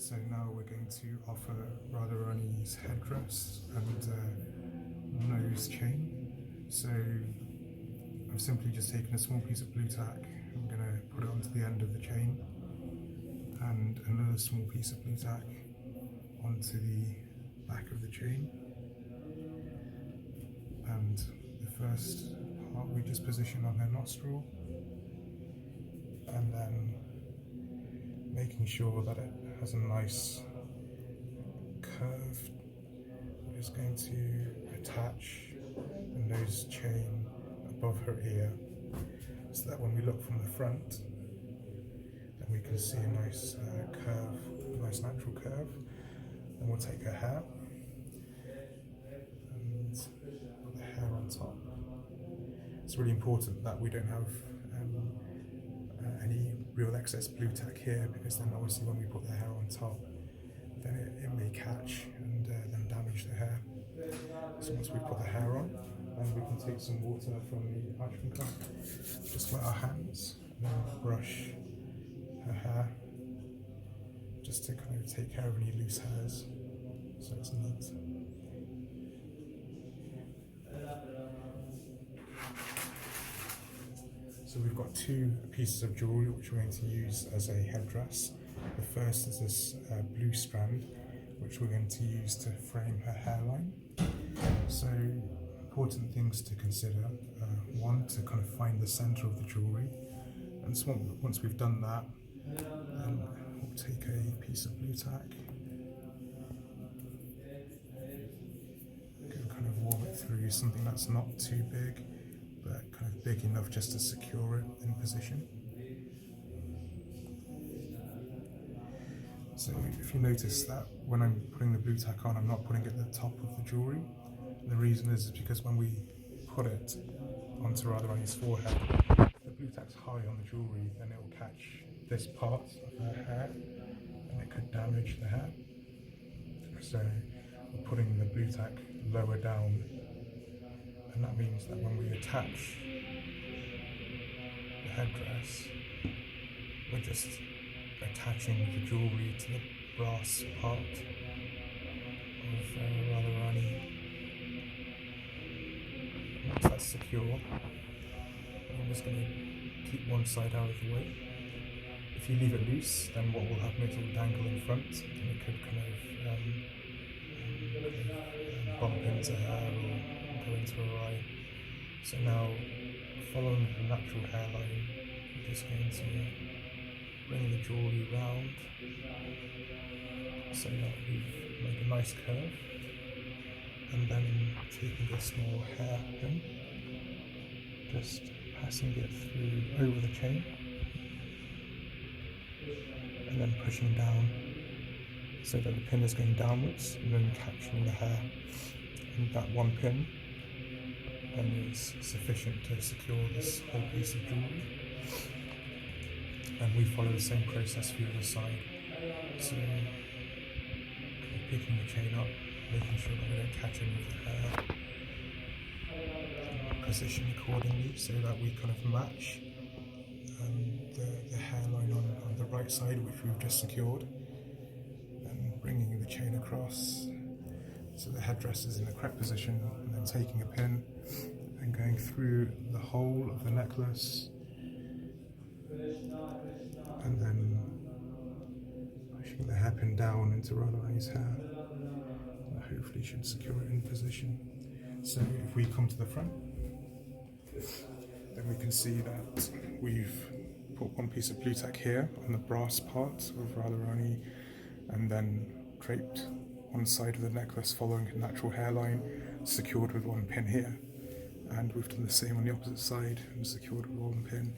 So now we're going to offer Radharani's headdress and nose chain. So I've simply just taken a small piece of blue tack. I'm going to put it onto the end of the chain, and another small piece of blue tack onto the back of the chain. And the first part we just position on her nostril, and then making sure that it has a nice curve. We're just going to attach the nose chain above her ear, so that when we look from the front, then we can see a nice curve, a nice natural curve. Then we'll take her hair and put the hair on top. It's really important that we don't have any real excess blue tack here, because then obviously when we put the hair on top, then it may catch and then damage the hair. So once we put the hair on, then we can take some water from the arching cup, just wet our hands, and then brush her hair, just to kind of take care of any loose hairs, so it's neat. So we've got two pieces of jewellery which we're going to use as a headdress. The first is this blue strand, which we're going to use to frame her hairline. So important things to consider. One, to kind of find the centre of the jewellery, and so once we've done that, then we'll take a piece of blue tack and kind of warm it through something that's not too big, but kind of big enough just to secure it in position. So if you notice that when I'm putting the blue tack on, I'm not putting it at the top of the jewellery. The reason is because when we put it onto Radharani's forehead, the blue tack's high on the jewellery, then it will catch this part of her hair and it could damage the hair. So we're putting the blue tack lower down, and that means that when we attach the headdress, we're just attaching the jewellery to the brass part of Radharani. Once that's secure, I'm just going to keep one side out of the way. If you leave it loose, then what will happen is it will dangle in front, and it could kind of bump into her or go into her eye. So now, following the natural hairline, we're just going to bring the jewellery round so that we've made a nice curve, and then taking a small hairpin, just passing it through over the chain, and then pushing down so that the pin is going downwards, and then catching the hair. And that one pin then is sufficient to secure this whole piece of jewellery. And we follow the same process for the other side. So picking the chain up, making sure that we don't catch any of the hair, position accordingly so that we kind of match the hairline on the right side, which we've just secured, and bringing the chain across so the headdress is in the correct position, and then taking a pin and going through the whole of the necklace, and then pushing the hairpin down into Radharani's hair. That hopefully should secure it in position. So if we come to the front, then we can see that we've put one piece of blue tack here on the brass part of Radharani, and then draped one side of the necklace following a natural hairline, secured with one pin here. And we've done the same on the opposite side and secured with one pin.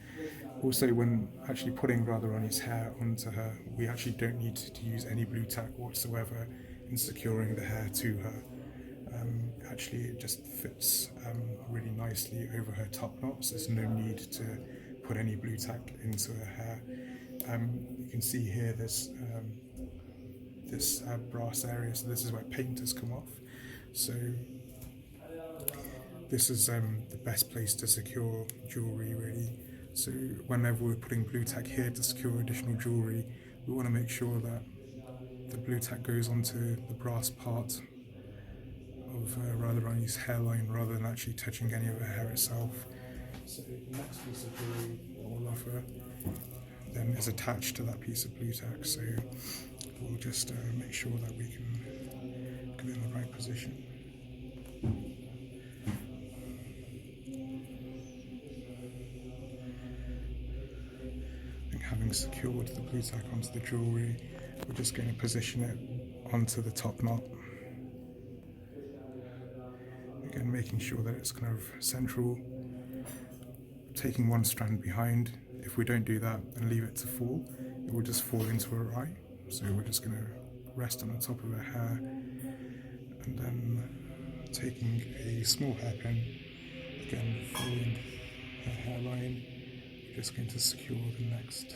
Also, when actually putting Radharani's hair onto her, we actually don't need to use any blue tack whatsoever in securing the hair to her. Actually, it just fits really nicely over her top knots. There's no need to put any blue tack into her hair. You can see here there's this brass area, so this is where paint has come off. So this is the best place to secure jewellery, really. So whenever we're putting blue tack here to secure additional jewellery, we want to make sure that the blue tack goes onto the brass part of Radharani's hairline rather than actually touching any of her hair itself. So the next piece of jewellery that we'll offer then is attached to that piece of blue tack. So we'll just make sure that we can get it in the right position. And having secured the blue tack onto the jewellery, we're just going to position it onto the top knot. Again, making sure that it's kind of central, taking one strand behind. If we don't do that and leave it to fall, it will just fall into her eye. So we're just going to rest on the top of her hair, and then taking a small hairpin, again following her hairline, we're just going to secure the next.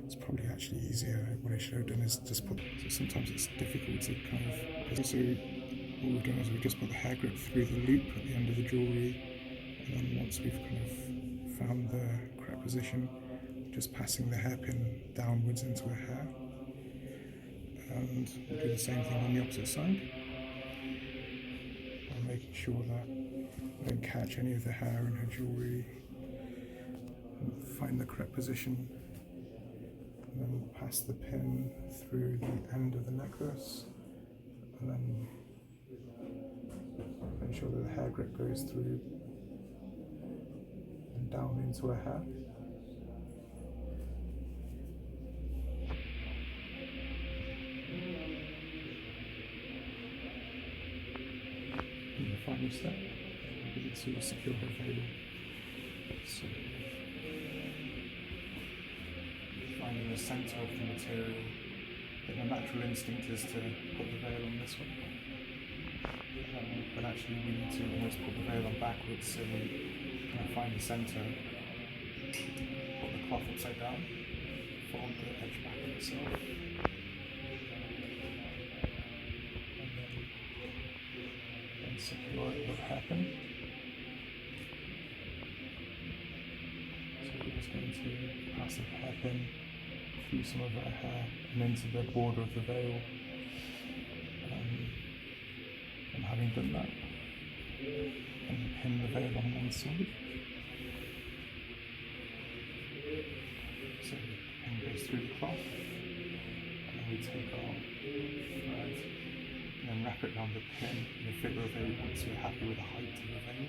It's probably actually easier. What I should have done is just put, so sometimes it's difficult to kind of, so what we've done is we've just put the hair grip through the loop at the end of the jewellery, and then once we've kind of found the correct position, just passing the hairpin downwards into her hair. And we'll do the same thing on the opposite side, and making sure that we don't catch any of the hair in her jewellery. Find the correct position, and then we'll pass the pin through the end of the necklace, and then make sure that the hair grip goes through and down into her hair. And the final step will be to secure her veil. So, finding the centre of the material, but the natural instinct is to put the veil on this one. But actually we need to almost put the veil on backwards, so we kind of find the centre, put the cloth upside down, fold the edge back on itself, and then secure it with a hairpin. So we're just going to pass the hairpin through some of her hair and into the border of the veil. And having done that, and pin the veil on one side. So the pin goes through the cloth, and then we take our thread and then wrap it around the pin in the figure of 8 once we're happy with the height of the veil.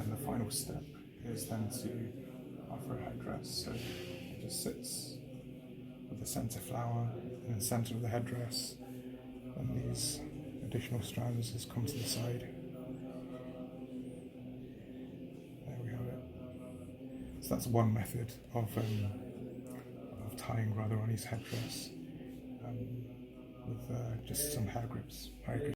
The final step is then to offer a headdress. So it just sits with the centre flower in the centre of the headdress, and these additional strands just come to the side. There we have it. So that's one method of tying Radharani's headdress with just some hair grips. Very good.